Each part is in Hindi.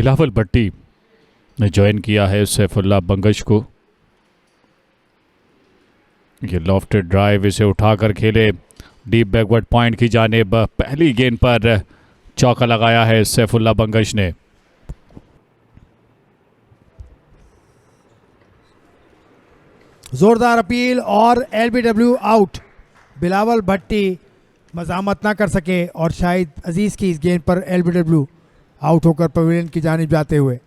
बिलावल भट्टी ने ज्वाइन किया है सैफुल्लाह बंगश को। ये लॉफ्टेड ड्राइव इसे उठाकर खेले डीप बैकवर्ड पॉइंट की जानिब। पहली गेंद पर चौका लगाया है सैफुल्लाह बंगश ने। जोरदार अपील और एलबीडब्ल्यू आउट। बिलावल भट्टी मजामत ना कर सके और शाहिद अजीज की इस गेंद पर एलबीडब्ल्यू आउट होकर पवेलियन की जानिब जाते हुए।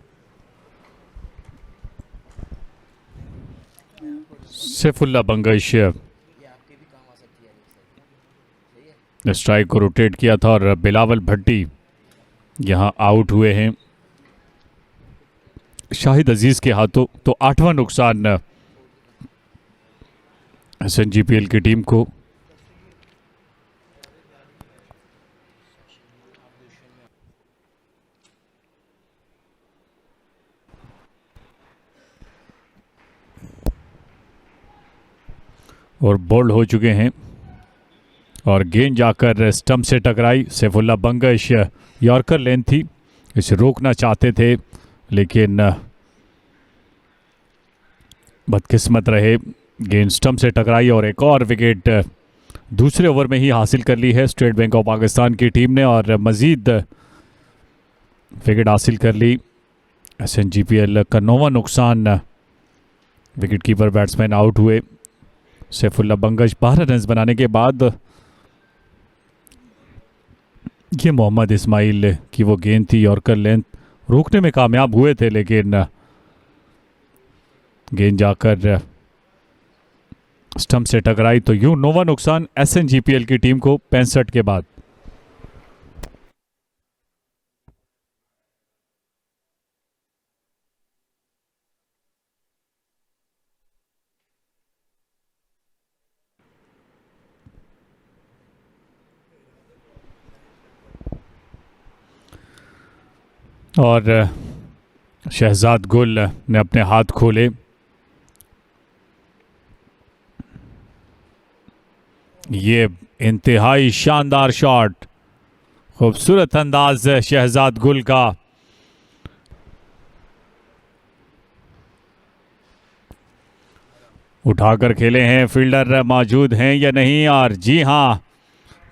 सैफुल्लाह बंगश स्ट्राइक को रोटेट किया था और बिलावल भट्टी यहां आउट हुए हैं शाहिद अजीज के हाथों। तो 8वां नुकसान एसएनजीपीएल की टीम को। और बोल्ड हो चुके हैं और गेंद जाकर स्टंप से टकराई। सैफुल्लाह बंगश यॉर्कर लेंथ थी, इसे रोकना चाहते थे लेकिन बदकिस्मत रहे, गेंद स्टंप से टकराई और एक और विकेट दूसरे ओवर में ही हासिल कर ली है स्टेट बैंक ऑफ पाकिस्तान की टीम ने और मजीद विकेट हासिल कर ली। एसएनजीपीएल का 9वां नुकसान। विकेट कीपर बैट्समैन आउट हुए। सैफुल्लाह बंगश 12 रन बनाने के बाद ये मोहम्मद इस्माइल की वो गेंद थी, यॉर्कर लेंथ रोकने में कामयाब हुए थे लेकिन गेंद जाकर स्टंप से टकराई। तो यूं 9वां नुकसान एसएनजीपीएल की टीम को 65 के बाद। और शहजाद गुल ने अपने हाथ खोले। ये इंतहाई शानदार शॉट, खूबसूरत अंदाज शहजाद गुल का। उठाकर खेले हैं, फील्डर मौजूद हैं या नहीं, और जी हां,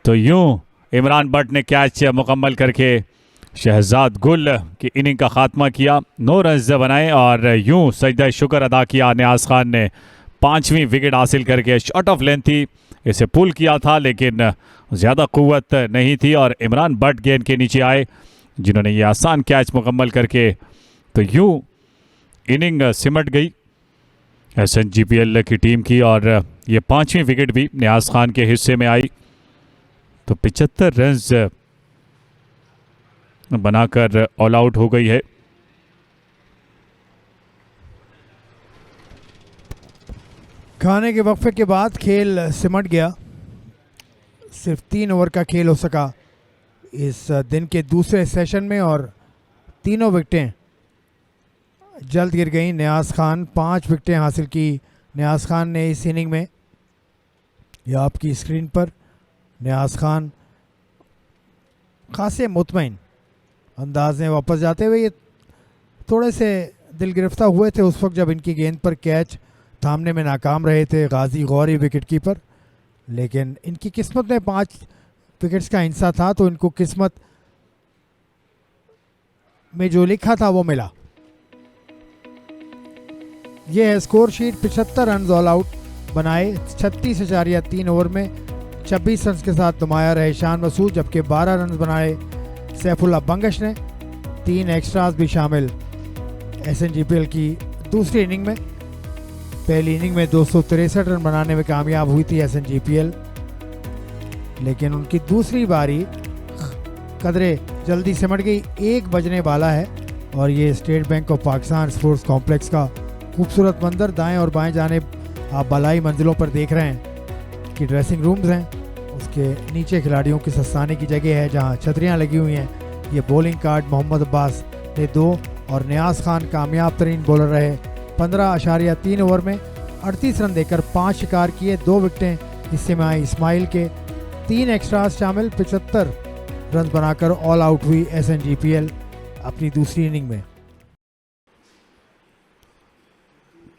तो यूं इमरान भट्ट ने कैच मुकम्मल करके शहजाद गुल की इनिंग का खात्मा किया। 9 रन बनाए और यूं सजदा शुक्र अदा किया नियाज खान ने। 5वीं विकेट हासिल करके शॉट ऑफ लेंथ थी, इसे पुल किया था लेकिन ज़्यादा कुव्वत नहीं थी और इमरान भट्ट गेंद के नीचे आए जिन्होंने ये आसान कैच मुकम्मल करके, तो यूं इनिंग सिमट गई एसएनजीपीएल की टीम की और ये 5वीं विकेट भी नियाज खान के हिस्से में आई। तो 75 रन बनाकर ऑल आउट हो गई है। खाने के वक्फे के बाद खेल सिमट गया। सिर्फ 3 ओवर का खेल हो सका इस दिन के दूसरे सेशन में और तीनों विकेटें जल्द गिर गई। नियाज खान 5 विकेटें हासिल की नियाज खान ने इस इनिंग में। यह आपकी स्क्रीन पर नियाज खान खासे मुतमईन अंदाज में वापस जाते हुए ये थोड़े से दिल गिरफ्ता हुए थे उस वक्त जब इनकी गेंद पर कैच थामने में नाकाम रहे थे गाजी गौरी विकेट कीपर, लेकिन इनकी किस्मत में 5 विकेट्स का हिस्सा था तो इनको किस्मत में जो लिखा था वो मिला। ये है score sheet. 75 run all out बनाए 36.3 ओवर में। 26 रन के साथ नुमाया रहे शान मसूद, जबकि 12 रन बनाए सैफुल्लाह बंगश ने। 3 एक्स्ट्रास भी शामिल एसएनजीपीएल की दूसरी इनिंग में। पहली इनिंग में 263 रन बनाने में कामयाब हुई थी एसएनजीपीएल, लेकिन उनकी दूसरी बारी कदरे जल्दी सिमट गई। 1 बजने वाला है और ये state bank of Pakistan sports complex का खूबसूरत मंजर। दाएं और बाएं जानिब आप बलाई मंजिलों पर देख रहे हैं कि ड्रेसिंग रूम्स हैं, उसके नीचे खिलाड़ियों की सस्ताने की जगह है जहां छतरियां लगी हुई हैं। ये बॉलिंग कार्ड मोहम्मद अब्बास ने 2 और नियाज खान कामयाब तरीन बॉलर रहे। 15.3 ओवर में 38 रन देकर 5 शिकार किए। 2 विकेटें हिस्से में आई इस्माइल के। 3 एक्स्ट्रास शामिल 75 रन बनाकर ऑल आउट हुई एसएनजीपीएल। अपनी दूसरी इनिंग में।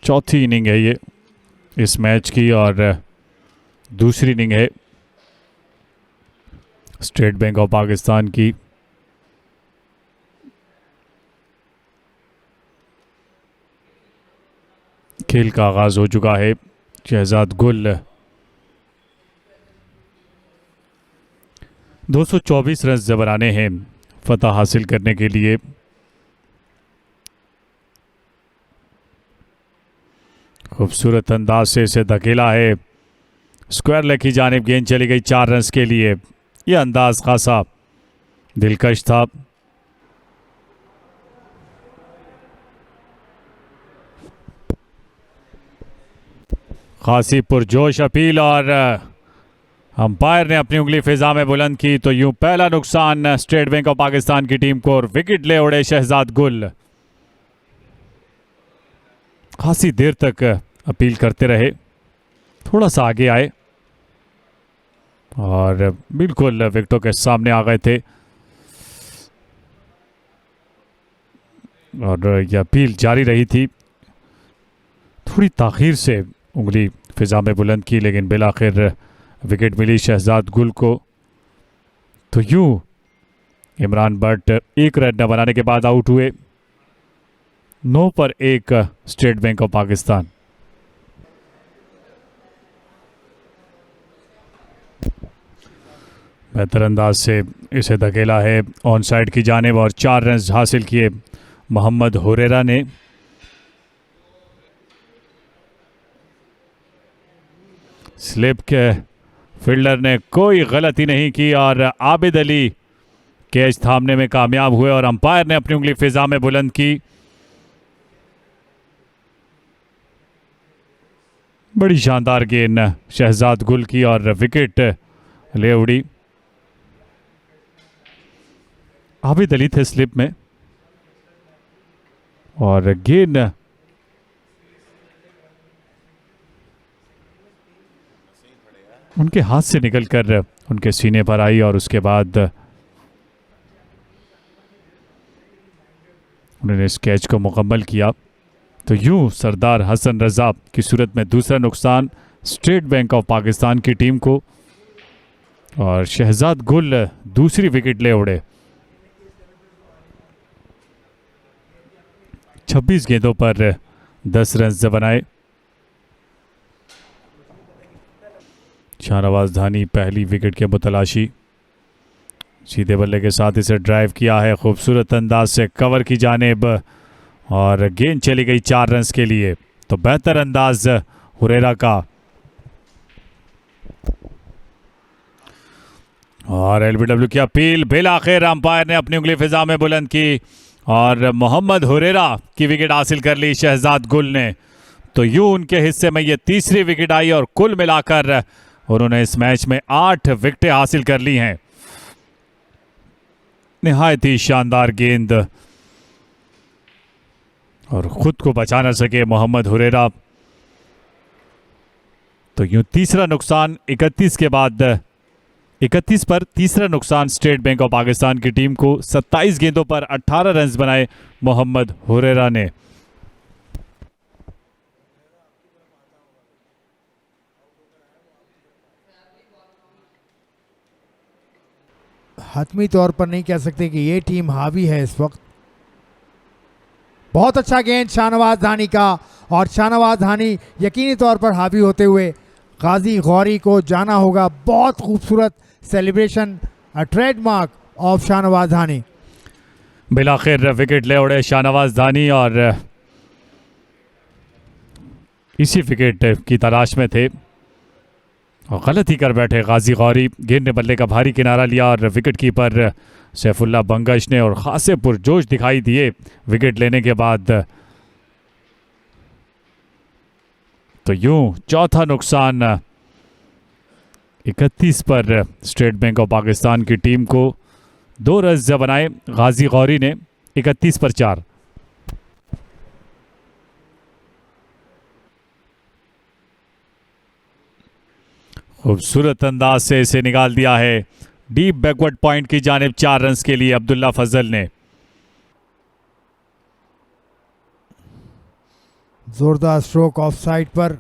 चौथी इनिंग है ये इस मैच की और दूसरी इनिंग है स्टेट बैंक ऑफ पाकिस्तान की। खेल का आगाज हो चुका है। शहजाद गुल 224 रन बनाने हैं फतह हासिल करने के लिए। खूबसूरत अंदाज से इसे धकेला है, स्क्वायर लेग की जानिब गेंद चली गई 4 रन के लिए। यह अंदाज खासा दिलकश था। खासी पुरजोश अपील और अंपायर ने अपनी उंगली फिजा में बुलंद की तो यूं पहला नुकसान स्टेट बैंक ऑफ पाकिस्तान की टीम को और विकेट ले उड़े शहजाद गुल। खासी देर तक अपील करते रहे, थोड़ा सा आगे आए और बिल्कुल विकेटों के सामने आ गए थे और यह अपील जारी रही थी। थोड़ी ताखीर से उंगली फिजा में बुलंद की लेकिन बिलाखिर विकेट मिली शहजाद गुल को। तो यूं इमरान बट 1 रन न बनाने के बाद आउट हुए। 9 पर 1 स्टेट बैंक ऑफ पाकिस्तान। बेहतर अंदाज से इसे धकेला है ऑन साइड की जानिब और 4 रन हासिल किए मोहम्मद हुरेरा ने। स्लिप के फील्डर ने कोई गलती नहीं की और आबिद अली कैच थामने में कामयाब हुए और अंपायर ने अपनी उंगली फिजा में बुलंद की। बड़ी शानदार गेंद शहजाद गुल की और विकेट ले उड़ी। आबिद अली थे स्लिप में और गेंद उनके हाथ से निकलकर उनके सीने पर आई और उसके बाद उन्होंने इस कैच को मुकम्मल किया। तो यूं सरदार हसन रजा की सूरत में दूसरा नुकसान स्टेट बैंक ऑफ पाकिस्तान की टीम को और शहजाद गुल दूसरी विकेट ले उड़े। 26 गेंदों पर 10 रन बनाए। शाहनवाज धानी पहली विकेट के मुतलाशी। सीधे बल्ले के साथ इसे ड्राइव किया है खूबसूरत अंदाज से कवर की जानिब और गेंद चली गई 4 रन के लिए। तो बेहतर अंदाज हुरेरा का और एलबीडब्ल्यू की अपील। बिल आखिर अंपायर ने अपनी उंगली फिजा में बुलंद की और मोहम्मद हुरेरा की विकेट हासिल कर ली शहजाद गुल ने। तो यूं उनके हिस्से में ये तीसरी विकेट आई और कुल मिलाकर उन्होंने इस मैच में 8 विकेटें हासिल कर ली हैं। निहायत ही शानदार गेंद और खुद को बचा न सके मोहम्मद हुरेरा। तो यूं तीसरा नुकसान 31 के बाद 31 पर तीसरा नुकसान स्टेट बैंक ऑफ पाकिस्तान की टीम को। 27 गेंदों पर 18 रन बनाए मोहम्मद हुरेरा ने। हतमी तौर पर नहीं कह सकते कि ये टीम हावी है इस वक्त। बहुत अच्छा गेंद शाहनवाज धानी का और शाहनवाज धानी यकीनी तौर पर हावी होते हुए गाजी गौरी को जाना होगा। बहुत खूबसूरत celebration, trademark of Shahnawaz Dhani. बिलाखिर विकेट ले उड़े शाहनवाज धानी और इसी विकेट की तलाश में थे और गलती कर बैठे गाजी गौरी। गेंद ने बल्ले का भारी किनारा लिया और विकेट कीपर सैफुल्लाह बंगश ने और खासे पुरजोश दिखाई दिए विकेट लेने के बाद। तो यूं चौथा नुकसान 31 पर स्टेट बैंक ऑफ पाकिस्तान की टीम को। 2 रन बनाए गाजी गौरी ने 31 पर 4। खूबसूरत अंदाज से इसे निकाल दिया है डीप बैकवर्ड पॉइंट की जानिब 4 रन के लिए अब्दुल्ला फजल ने। जोरदार स्ट्रोक ऑफ साइड पर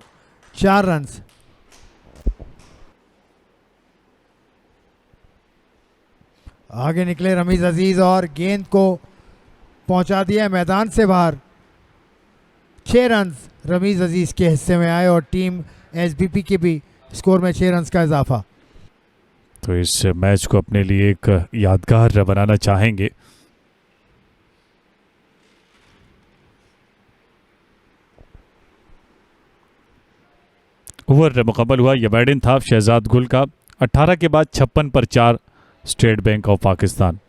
4 रन्स। आगे निकले रमीज अजीज और गेंद को पहुंचा दिया मैदान से बाहर। 6 रन्स रमीज अजीज के हिस्से में आए और टीम एसबीपी के भी स्कोर में 6 रन्स का इजाफा। तो इस मैच को अपने लिए एक यादगार बनाना चाहेंगे। ओवर मुकम्मल हुआ। यह बैटिंग था शहजाद गुल का। 18 के बाद 56 पर 4 स्टेट बैंक ऑफ पाकिस्तान।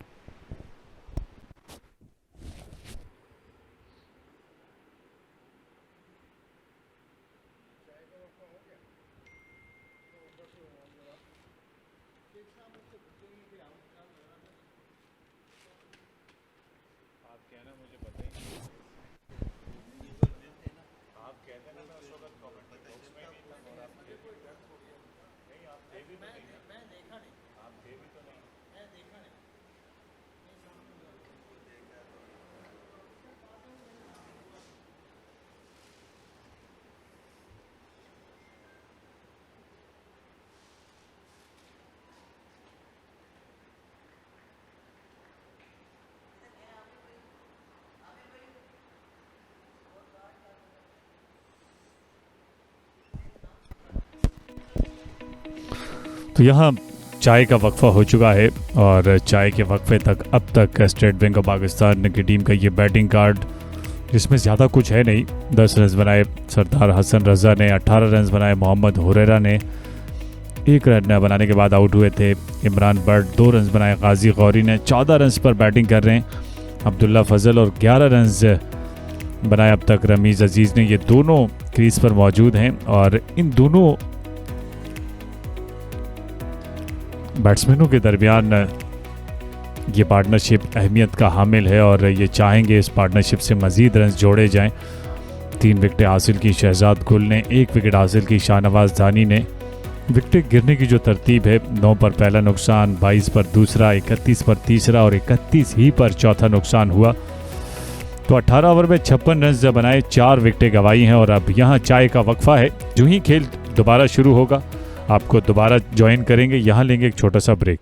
तो यहाँ चाय का वक्फा हो चुका है और चाय के वक्फे तक अब तक स्टेट बैंक ऑफ पाकिस्तान की टीम का ये बैटिंग कार्ड, जिसमें ज़्यादा कुछ है नहीं। 10 रन बनाए सरदार हसन रज़ा ने, 18 रन बनाए मोहम्मद हुरैरा ने, 1 रन बनाने के बाद आउट हुए थे इमरान बट। 2 रन बनाए गाजी गौरी ने। 14 रन पर बैटिंग कर रहे हैं अब्दुल्ला फजल और 11 रन बनाए अब तक रमीज़ अजीज़ ने। ये दोनों क्रीज पर मौजूद हैं और इन दोनों बैट्समैनों के दरमियान ये पार्टनरशिप अहमियत का हामिल है और ये चाहेंगे इस पार्टनरशिप से मज़ीद रन जोड़े जाएं। 3 विकेटें हासिल की शहजाद गुल ने, 1 विकेट हासिल की शाहनवाज दानी ने। विकेट गिरने की जो तरतीब है, 9 पर पहला नुकसान, 22 पर दूसरा, 31 पर तीसरा और 31 ही पर चौथा नुकसान हुआ। तो 18 ओवर में 56 रन बनाए, 4 विकेटें गंवाई हैं और अब यहाँ चाय का वक्फा है। जो ही खेल दोबारा शुरू होगा आपको दोबारा ज्वाइन करेंगे। यहाँ लेंगे एक छोटा सा ब्रेक।